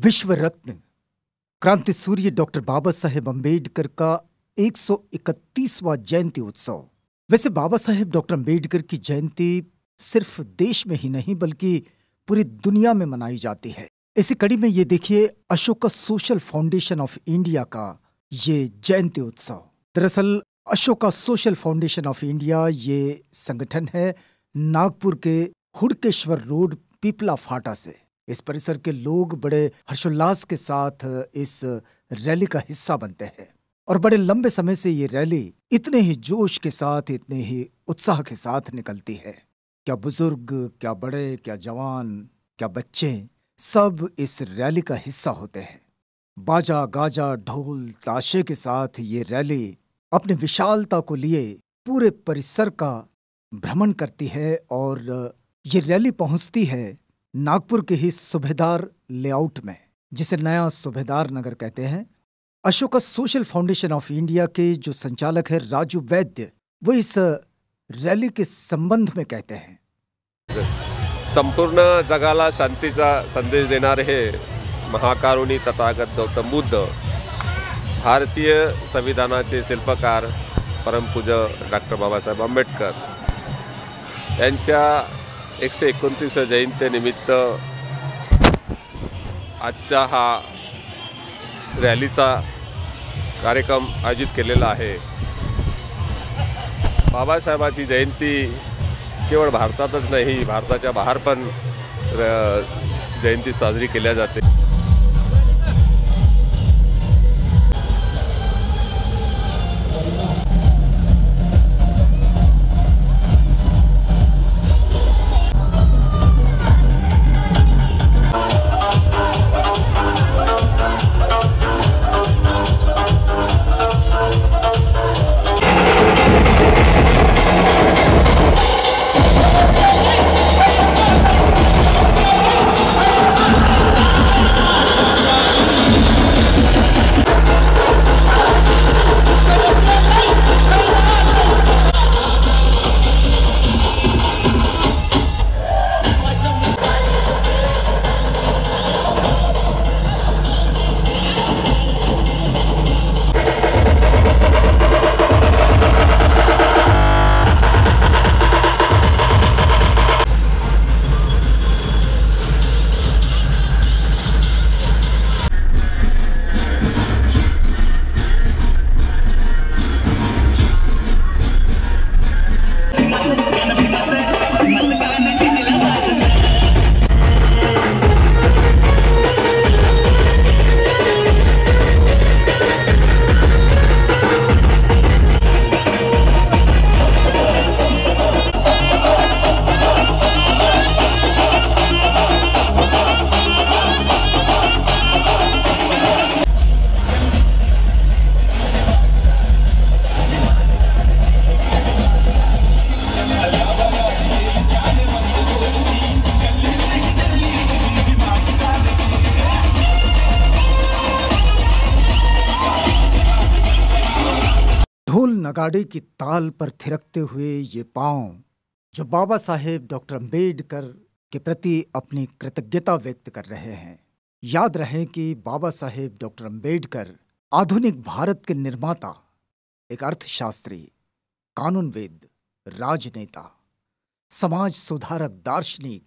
विश्व रत्न क्रांति सूर्य डॉक्टर बाबा साहेब अम्बेडकर का 131वां जयंती उत्सव। वैसे बाबा साहेब डॉक्टर अम्बेडकर की जयंती सिर्फ देश में ही नहीं बल्कि पूरी दुनिया में मनाई जाती है। इसी कड़ी में ये देखिए Ashoka social foundation of India का ये जयंती उत्सव। दरअसल Ashoka social foundation of India ये संगठन है नागपुर के हुडकेश्वर रोड पीपला फाटा से। इस परिसर के लोग बड़े हर्षोल्लास के साथ इस रैली का हिस्सा बनते हैं और बड़े लंबे समय से ये रैली इतने ही जोश के साथ, इतने ही उत्साह के साथ निकलती है। क्या बुजुर्ग, क्या बड़े, क्या जवान, क्या बच्चे, सब इस रैली का हिस्सा होते हैं। बाजा गाजा ढोल ताशे के साथ ये रैली अपनी विशालता को लिए पूरे परिसर का भ्रमण करती है और ये रैली पहुंचती है नागपुर के ही सूबेदार लेआउट में, जिसे नया सूबेदार नगर कहते हैं। Ashoka social foundation of India के जो संचालक है राजू वैद्य, वो इस रैली के संबंध में कहते हैं, संपूर्ण जगाला शांतीचा संदेश देणारे हे महाकारुणी तथागत गौतम बुद्ध, भारतीय संविधानाचे शिल्पकार परमपूज्य डॉक्टर बाबासाहेब आंबेडकर यांच्या 129 जयंतीनिमित्त आजचा हा रॅलीचा कार्यक्रम आयोजित केलेला आहे। बाबासाहेबांची जयंती केवळ भारतातच नाही, भारताच्या बाहेर पण जयंती साजरी केल्या जाते। ढोल नगाड़े की ताल पर थिरकते हुए ये पांव जो बाबा साहेब डॉक्टर अम्बेडकर के प्रति अपनी कृतज्ञता व्यक्त कर रहे हैं। याद रहे कि बाबा साहेब डॉक्टर अम्बेडकर आधुनिक भारत के निर्माता, एक अर्थशास्त्री, कानूनविद, राजनेता, समाज सुधारक, दार्शनिक,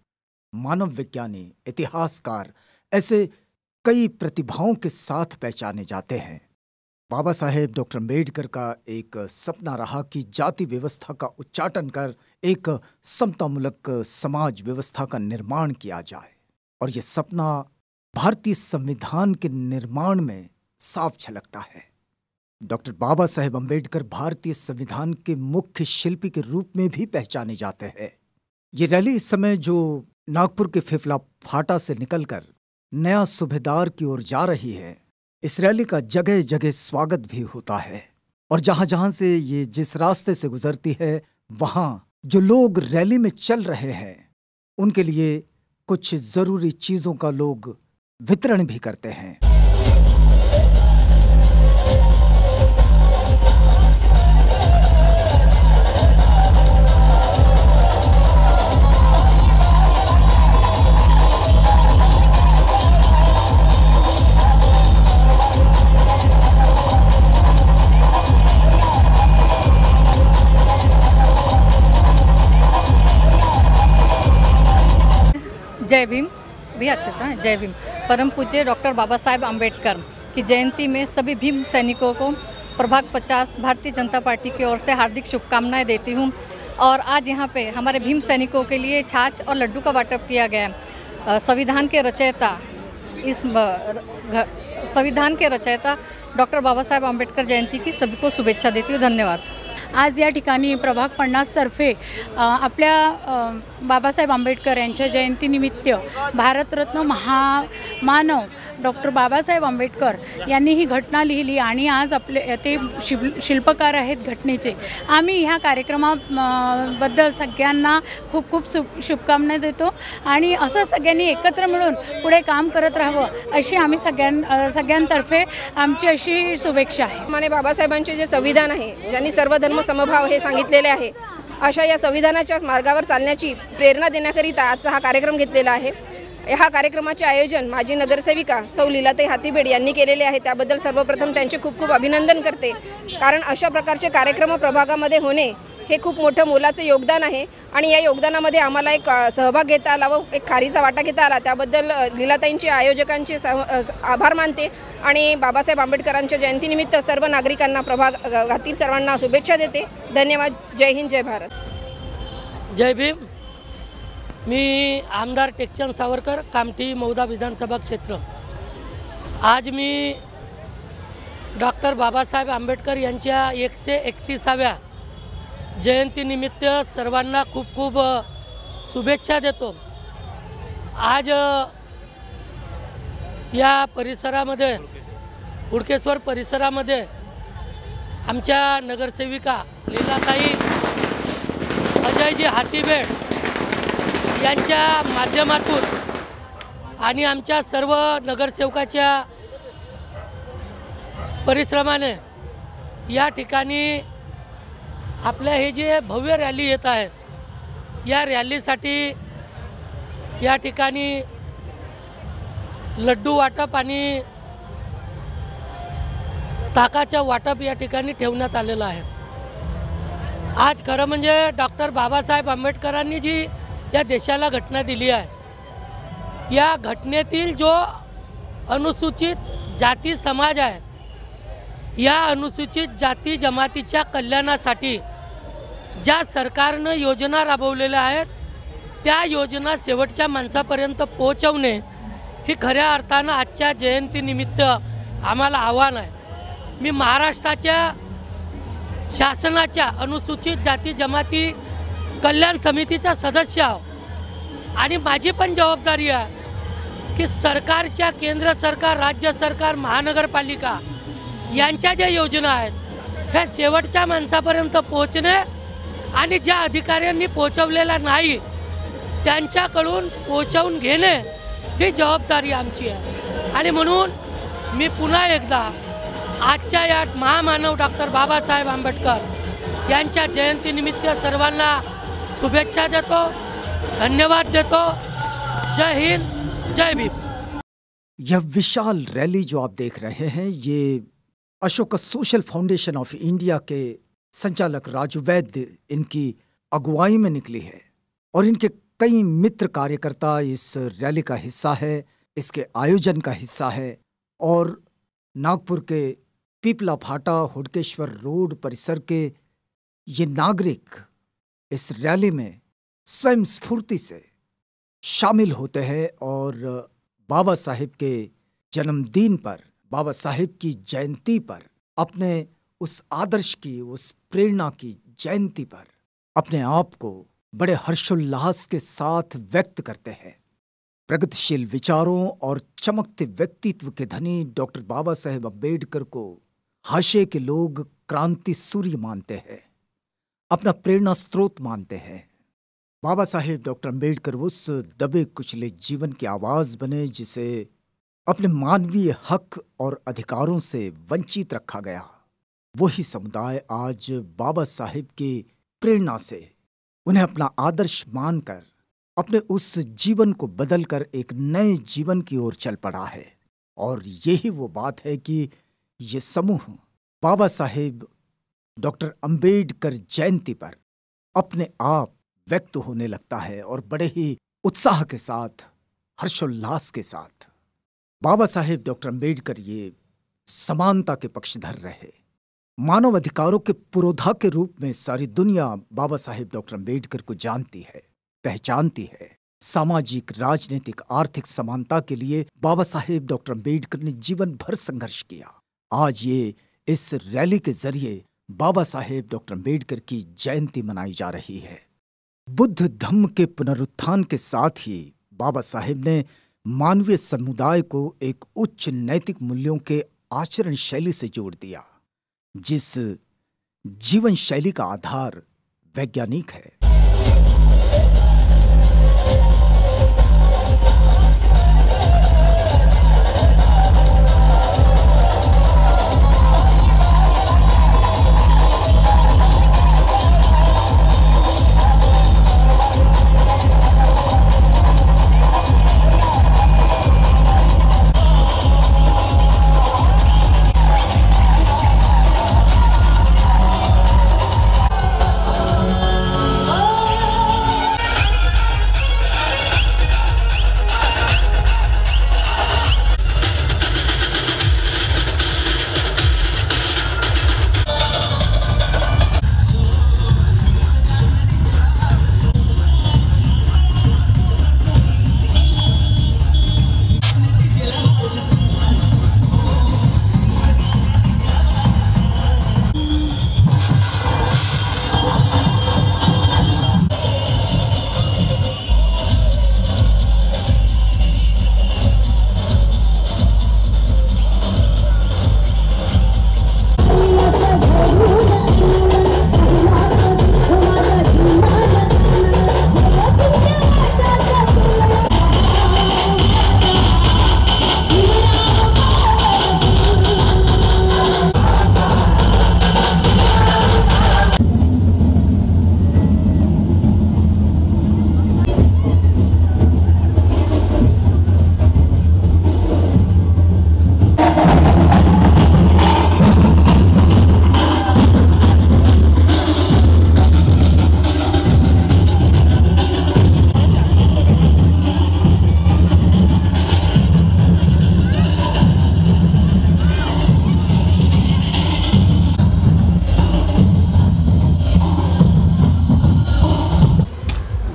मानव विज्ञानी, इतिहासकार, ऐसे कई प्रतिभाओं के साथ पहचाने जाते हैं। बाबा साहेब डॉक्टर अम्बेडकर का एक सपना रहा कि जाति व्यवस्था का उच्चाटन कर एक समतामूलक समाज व्यवस्था का निर्माण किया जाए, और यह सपना भारतीय संविधान के निर्माण में साफ झलकता है। डॉक्टर बाबा साहेब अम्बेडकर भारतीय संविधान के मुख्य शिल्पी के रूप में भी पहचाने जाते हैं। ये रैली इस समय जो नागपुर के पीपला फाटा से निकलकर नया सूबेदार की ओर जा रही है, इस रैली का जगह जगह स्वागत भी होता है, और जहां जहां से ये जिस रास्ते से गुजरती है वहां जो लोग रैली में चल रहे हैं उनके लिए कुछ जरूरी चीजों का लोग वितरण भी करते हैं। जय भीम भी अच्छे से हैं। जय भीम। परम पूज्य डॉक्टर बाबा साहेब अम्बेडकर की जयंती में सभी भीम सैनिकों को प्रभाग 50 भारतीय जनता पार्टी की ओर से हार्दिक शुभकामनाएं देती हूं। और आज यहां पे हमारे भीम सैनिकों के लिए छाछ और लड्डू का वाटप किया गया है। संविधान के रचयिता डॉक्टर बाबा साहेब अम्बेडकर जयंती की सभी को शुभेच्छा देती हूँ। धन्यवाद। आज या ठिकाणी प्रभाग 50 तर्फे आपल्या बाबासाहेब आंबेडकर यांच्या जयंतीनिमित्त भारतरत्न महामानव डॉक्टर बाबासाहेब आंबेडकर यांनी ही घटना लिहिली आणि आज आपले ते शिल्पकार आहेत घटनेचे। आम्ही ह्या कार्यक्रमाबद्दल सगळ्यांना खूप खूप शुभकामना देतो आणि असं सगळ्यांनी एकत्र मिळून पुढे काम करत राहावं अशी आम्ही सगळ्यांतर्फे आमची अशी शुभेच्छा आहे। माने बाबासाहेबांचे जे संविधान आहे, ज्यांनी सर्व धर्म समभाव हे सांगितलेले आहे, अशा या संविधानाच्या मार्गावर चालण्याची प्रेरणा देण्याकरिता आजचा हा कार्यक्रम घेतलेला आहे। ह्या कार्यक्रमाचे आयोजन माजी नगरसेविका सौ लीलाताई हाथीबेड यांनी केलेले आहे। त्याबद्दल सर्वप्रथम त्यांचे खूप खूप अभिनंदन करते, कारण अशा प्रकारचे कार्यक्रम प्रभागामध्ये होणे हे खूप मोठं मोलाचं योगदान आहे आणि या योगदानामध्ये आम्हाला एक सहभाग घेता आला व एक खारीचा वाटा घेता आला। त्याबद्दल लीलाताईंचे आयोजकांचे आभार मानते आणि बाबासाहेब आंबेडकरांच्या जयंतीनिमित्त सर्व नागरिकांना प्रभागातील सर्वांना शुभेच्छा देते। धन्यवाद। जय हिंद, जय भारत। जय भीम। मी आमदार टेकचंद सावरकर, कामठी मौदा विधानसभा क्षेत्र। आज मी डॉक्टर बाबासाहेब आंबेडकर यांच्या 131व्या जयंतीनिमित्त सर्वांना खूप खूप शुभेच्छा देतो। आज या परिसरामध्ये हुडकेश्वर परिसरामध्ये आमच्या नगरसेविका लीलाताई अजयजी हाथीबेड यांच्या माध्यमातून आणि आमच्या सर्व नगरसेवकाच्या परिश्रमाने या ठिकाणी आपल्या हे जे भव्य रॅली येत आहे, या रॅलीसाठी या ठिकाणी लड्डू वाटप आणि ताकाचं वाटप या ठिकाणी ठेवण्यात आलेलं आहे। आज खरं म्हणजे डॉक्टर बाबासाहेब आंबेडकरांनी जी या देशाला घटना दिली आहे, या घटनेतील जो अनुसूचित जाती समाज आहे, या अनुसूचित जाती जमातीच्या कल्याणासाठी ज्या सरकारनं योजना राबवलेल्या आहेत, त्या योजना शेवटच्या माणसापर्यंत पोहोचवणे ही खऱ्या अर्थानं आजच्या जयंतीनिमित्त आम्हाला आव्हान आहे। मी महाराष्ट्राच्या शासनाच्या अनुसूचित जाती जमाती कल्याण समितीचा सदस्य आहो आणि माझी पण जबाबदारी आहे की सरकारच्या केंद्र सरकार, राज्य सरकार, महानगरपालिका यांच्या ज्या योजना आहेत ह्या शेवटच्या माणसापर्यंत पोहोचणे आणि ज्या अधिकाऱ्यांनी पोहोचवलेला नाही त्यांच्याकडून पोहोचवून घेणे ही जबाबदारी आमची आहे। आणि म्हणून मी पुन्हा एकदा आजच्या या महामानव डॉक्टर बाबासाहेब आंबेडकर यांच्या जयंतीनिमित्त सर्वांना शुभेच्छा देतो, धन्यवाद देतो। जय हिंद, जय भीम। यह विशाल रैली जो आप देख रहे हैं, ये Ashoka social foundation of India के संचालक राजू वैद्य इनकी अगुवाई में निकली है और इनके कई मित्र कार्यकर्ता इस रैली का हिस्सा है, इसके आयोजन का हिस्सा है। और नागपुर के पीपला फाटा हुडकेश्वर रोड परिसर के ये नागरिक इस रैली में स्वयं स्फूर्ति से शामिल होते हैं और बाबा साहेब के जन्मदिन पर, बाबा साहेब की जयंती पर, अपने उस आदर्श की, उस प्रेरणा की जयंती पर अपने आप को बड़े हर्षोल्लास के साथ व्यक्त करते हैं। प्रगतिशील विचारों और चमकते व्यक्तित्व के धनी डॉक्टर बाबा साहेब अम्बेडकर को हाशिए के लोग क्रांति सूर्य मानते हैं, अपना प्रेरणा स्रोत मानते हैं। बाबा साहेब डॉक्टर अम्बेडकर उस दबे कुचले जीवन की आवाज बने जिसे अपने मानवीय हक और अधिकारों से वंचित रखा गया। वही समुदाय आज बाबा साहेब की प्रेरणा से उन्हें अपना आदर्श मानकर अपने उस जीवन को बदलकर एक नए जीवन की ओर चल पड़ा है। और यही वो बात है कि ये समूह बाबा साहेब डॉक्टर अम्बेडकर जयंती पर अपने आप व्यक्त होने लगता है और बड़े ही उत्साह के साथ हर्षोल्लास के साथ। बाबा साहेब डॉक्टर अम्बेडकर ये समानता के पक्षधर रहे। मानव अधिकारों के पुरोधा के रूप में सारी दुनिया बाबा साहेब डॉक्टर अम्बेडकर को जानती है, पहचानती है। सामाजिक, राजनीतिक, आर्थिक समानता के लिए बाबा साहेब डॉक्टर अम्बेडकर ने जीवन भर संघर्ष किया। आज ये इस रैली के जरिए बाबा साहेब डॉक्टर अम्बेडकर की जयंती मनाई जा रही है। बुद्ध धम्म के पुनरुत्थान के साथ ही बाबा साहेब ने मानवीय समुदाय को एक उच्च नैतिक मूल्यों के आचरण शैली से जोड़ दिया, जिस जीवन शैली का आधार वैज्ञानिक है।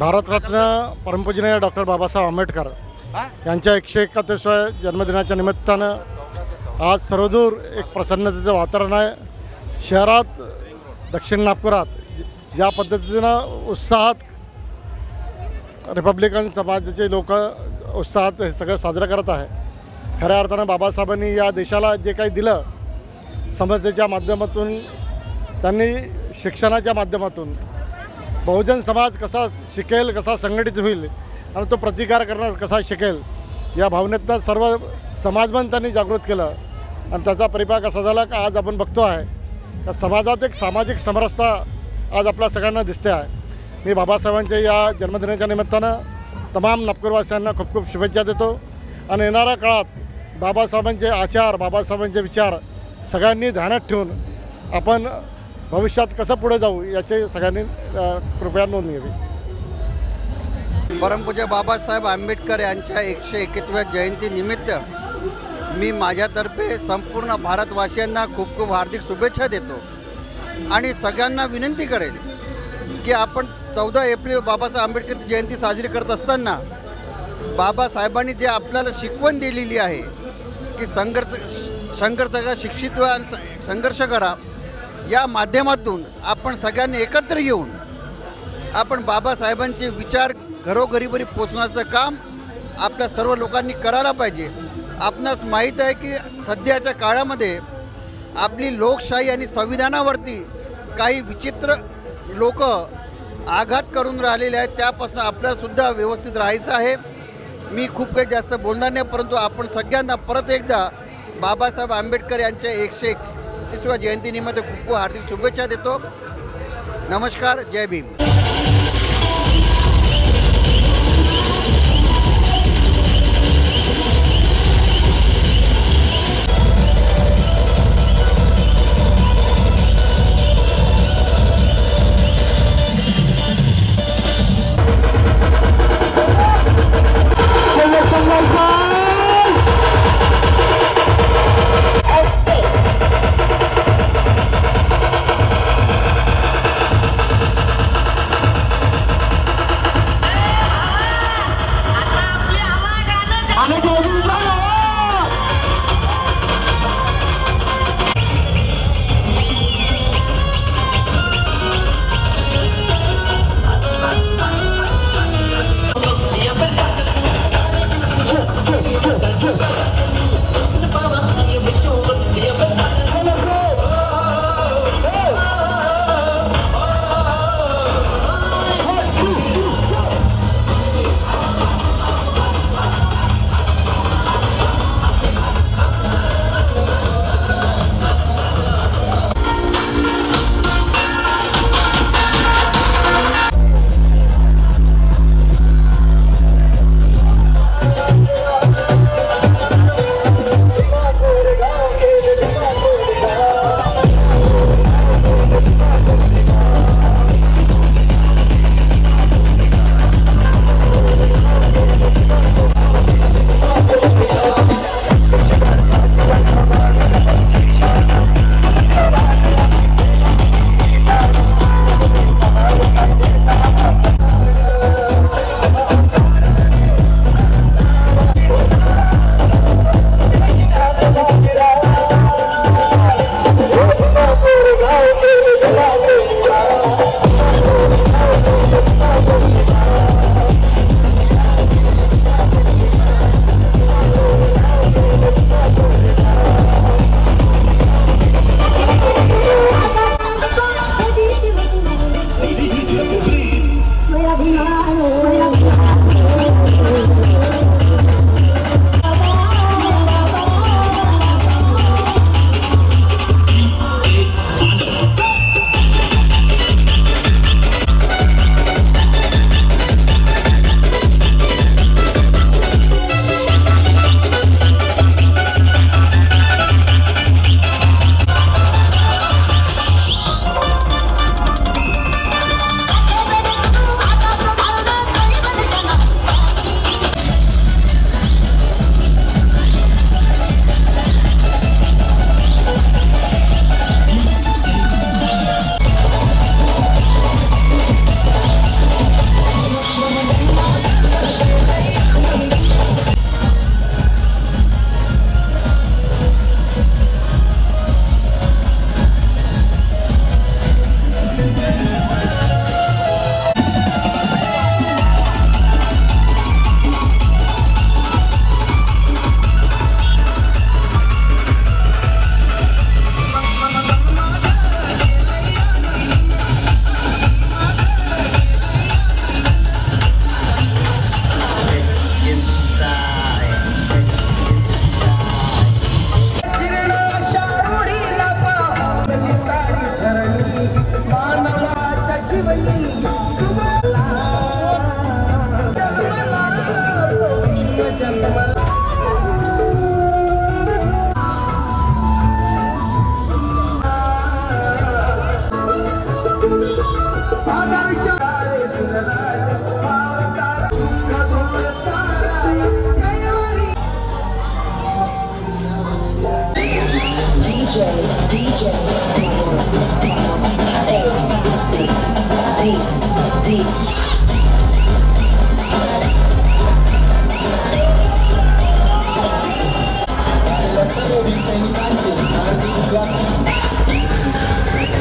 भारतरत्न परमपूजनीय डॉक्टर बाबासाहेब आंबेडकर यांच्या 131व्या जन्मदिनाच्या निमित्तानं आज सर्वदूर एक प्रसन्नतेचं वातावरण आहे। शहरात, दक्षिण नागपुरात ज्या पद्धतीनं उत्साहात रिपब्लिकन समाजाचे लोक उत्साहात हे सगळं साजरं करत आहे। खऱ्या अर्थानं बाबासाहेबांनी या देशाला जे काही दिलं, समस्येच्या माध्यमातून, त्यांनी शिक्षणाच्या माध्यमातून बहुजन समाज कसा शिकेल, कसा संघटित होईल आणि तो प्रतिकार करण्यास कसा शिकेल, या भावनेतनं सर्व समाजमन त्यांनी जागृत केलं आणि त्याचा परिपाक असा झाला की आज आपण बघतो आहे की समाजात एक सामाजिक समरसता आज आपल्या सगळ्यांना दिसते आहे। मी बाबासाहेबांच्या या जन्मदिनाच्या निमित्तानं तमाम नागपूरवासियांना खूप खूप शुभेच्छा देतो आणि येणाऱ्या काळात बाबासाहेबांचे आचार, बाबासाहेबांचे विचार सगळ्यांनी ध्यानात ठेवून आपण भविष्यात कसं पुढे जाऊ याचे सगळ्यांनी कृपया नोंद घ्यावी। परमपूज्य बाबासाहेब आंबेडकर यांच्या 131व्या जयंतीनिमित्त मी माझ्यातर्फे संपूर्ण भारतवासियांना खूप खूप हार्दिक शुभेच्छा देतो आणि सगळ्यांना विनंती करेल की आपण 14 एप्रिल बाबासाहेब आंबेडकर जयंती साजरी करत असताना बाबासाहेबांनी जे आपल्याला शिकवण दिलेली आहे की संघर्ष करा, शिक्षित व्हा आणि संघर्ष करा, या माध्यमातून आपण सगळ्यांनी एकत्र येऊन आपण बाबासाहेबांचे विचार घरोघरीभरी पोचण्याचं काम आपल्या सर्व लोकांनी करायला पाहिजे। आपणास माहीत आहे की सध्याच्या काळामध्ये आपली लोकशाही आणि संविधानावरती काही विचित्र लोक आघात करून राहिलेले आहेत, त्यापासून आपल्यालासुद्धा व्यवस्थित राहायचं आहे। मी खूप काही जास्त बोलणार नाही, परंतु आपण सगळ्यांना परत एकदा बाबासाहेब आंबेडकर यांच्या 131व्या जयंतीनिमित्त खूप खूप हार्दिक शुभेच्छा देतो। नमस्कार, जय भीम।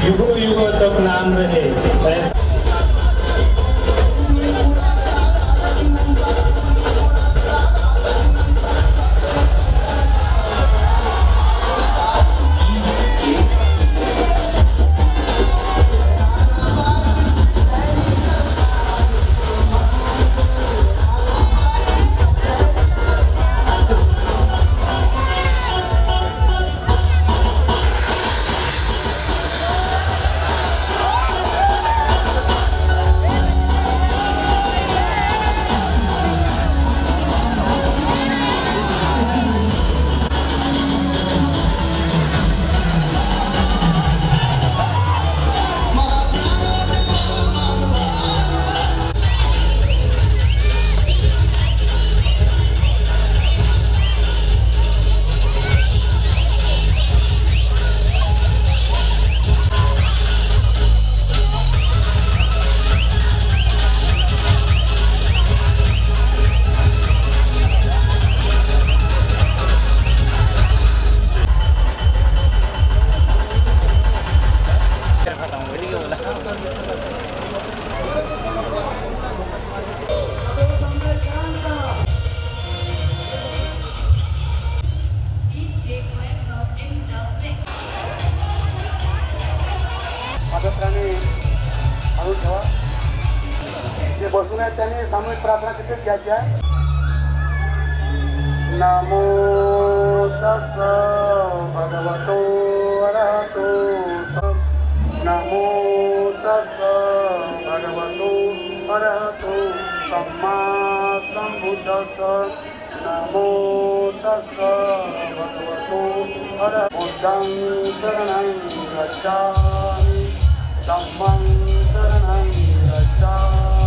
युगों युगों तक नाम रहे। बसून आहेत त्यांनी सामूहिक प्रार्थना तिथेच घ्यायची आहे। नमो तस्स भगवतो अरहतो नमो तस्स भगवतो अरहतो सम्मा सम्बुद्धस्स नमो तस्स भगवतो अरहतो बुद्धं शरणं गच्छामि धम्मं शरणं गच्छामि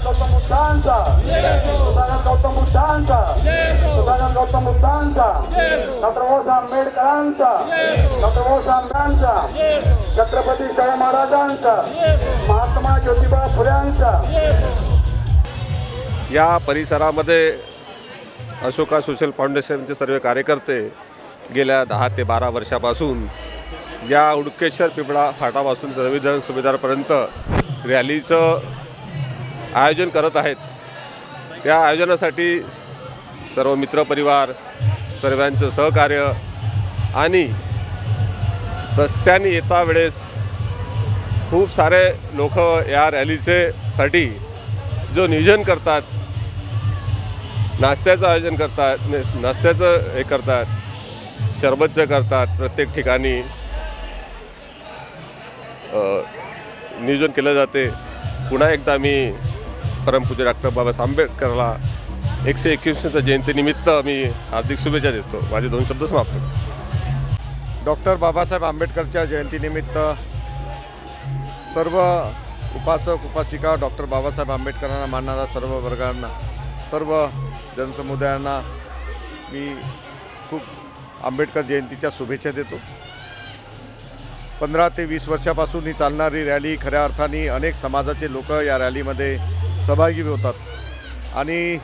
गौतम बुद्धांचा गौतम बुद्धांचा डॉक्टर बाबासाहेब आंबेडकरांचा डॉक्टर बाबासाहेब आंबेडकरांचा छत्रपती शाहू महाराजांचा महात्मा ज्योतिबा फुल्यांचा। या परिसरामध्ये अशोका सोशल फाउंडेशनचे सर्व कार्यकर्ते गेल्या 10 ते 12 वर्षापासून या उडकेश्वर पिंपळा फाटापासून रविदास सुभेदारपर्यंत रॅलीचं आयोजन करत आहेत। त्या आयोजनासाठी सर्व मित्रपरिवार सर्वांचं सहकार्य आणि रस्त्याने येता वेळेस खूप सारे लोक या रॅलीसाठी जो नियोजन करतात, नाश्त्याचं आयोजन करतात, नाश्त्याचं हे करतात, शरबतचं करतात, प्रत्येक ठिकाणी नियोजन केलं जाते। पुन्हा एकदा मी परमपूज्य डॉक्टर बाबासाहेब आंबेडकरला 121व्या जयंतीनिमित्त मी हार्दिक शुभेच्छा देतो। माझे 2 शब्द समाप्त करतो। डॉक्टर बाबासाहेब आंबेडकरच्या जयंतीनिमित्त सर्व उपासक उपासिका डॉक्टर बाबासाहेब आंबेडकरांना मानणारा सर्व वर्गांना सर्व जनसमुदायांना मी खूप आंबेडकर जयंतीच्या शुभेच्छा देतो। 15 ते 20 वर्षापासून ही चालणारी रॅली खऱ्या अर्थाने अनेक समाजाचे लोक या रॅलीमध्ये सहभागी होतात आणि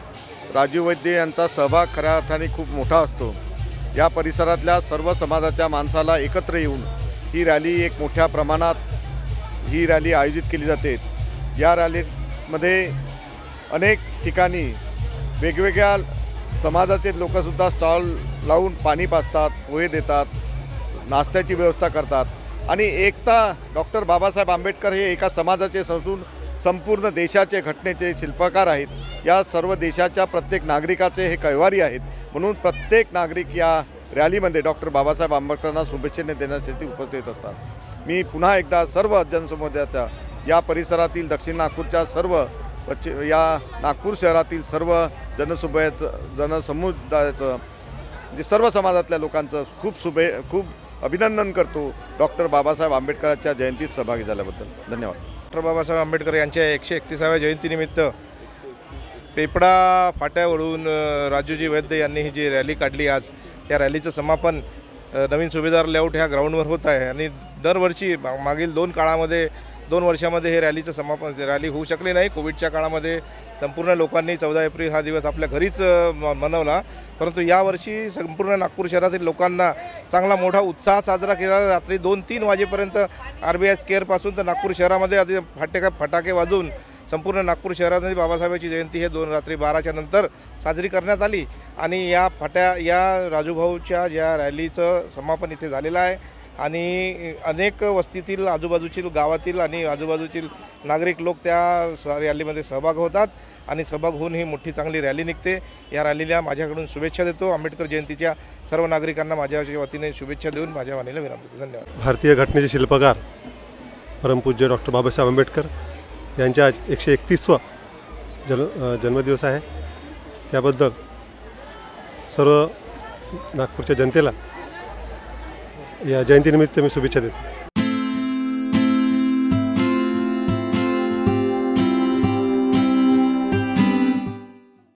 राजीव वैद्य यांचा सहभाग खऱ्या अर्थाने खूप मोठा असतो। या परिसरातल्या सर्व समाजाच्या माणसाला एकत्र येऊन ही रॅली एक मोठ्या प्रमाणात ही रॅली आयोजित केली जाते। या रॅलीमध्ये अनेक ठिकाणी वेगवेगळ्या समाजाचे लोकसुद्धा स्टॉल लावून पाणी पाजतात, पोहे देतात, नाश्त्याची व्यवस्था करतात आणि एकता डॉक्टर बाबासाहेब आंबेडकर हे एका समाजाचे नसून संपूर्ण देशाचे घटनेचे शिल्पकार आहेत। या सर्व देशाच्या प्रत्येक नागरिकाचे हे कैवारी आहेत, म्हणून प्रत्येक नागरिक या रॅलीमध्ये डॉक्टर बाबासाहेब आंबेडकरांना शुभेच्छा देण्यासाठी उपस्थित असतात। मी पुन्हा एकदा सर्व जनसमुदायाच्या या परिसरातील दक्षिण नागपूरच्या सर्व या नागपूर शहरातील सर्व जनसमुदायाचं म्हणजे सर्व समाजातल्या लोकांचं खूप अभिनंदन करतो डॉक्टर बाबासाहेब आंबेडकरांच्या जयंतीत सहभागी झाल्याबद्दल। धन्यवाद। डॉक्टर बाबासाहेब आंबेडकर यांच्या 131व्या जयंतीनिमित्त पेपडा फाट्यावरून राजूजी वैद्य यांनी ही जी रॅली काढली आज, त्या रॅलीचं समापन नवीन सुभेदार लेआउट ह्या ग्राउंडवर होत आहे आणि दरवर्षी मागील 2 वर्षामध्ये हे रॅलीचं समापन रॅली होऊ शकले नाही। कोविडच्या काळामध्ये संपूर्ण लोकांनी 14 एप्रिल हा दिवस आपल्या घरीच मनवला, परंतु यावर्षी संपूर्ण नागपूर शहरातील लोकांना चांगला मोठा उत्साह साजरा केला। रात्री 2-3 वाजेपर्यंत RBI स्क्वेअरपासून तर नागपूर शहरामध्ये आधी फटाके वाजवून संपूर्ण नागपूर शहरामध्ये बाबासाहेबांची जयंती हे रात्री 12च्या नंतर साजरी करण्यात आली आणि या राजूभाऊच्या ज्या रॅलीचं समापन इथे झालेलं आहे आणि अनेक वस्तीतील आजूबाजूतील गावातील आणि आजूबाजूतील नागरिक लोक त्या रॅलीमध्ये सहभाग होतात आणि सहभाग होऊन ही मोठी चांगली रॅली निघते। या रॅलीला माझ्याकडून शुभेच्छा देतो। आंबेडकर जयंतीच्या सर्व नागरिकांना माझ्या वतीने शुभेच्छा देऊन माझ्या वाणीला विराम देतो। धन्यवाद। भारतीय घटनेचे शिल्पकार परमपूज्य डॉक्टर बाबासाहेब आंबेडकर यांच्या 131वा जन्मदिवस आहे, त्याबद्दल सर्व नागपूरच्या जनतेला या जयंतीनिमित्त मी शुभेच्छा देतो।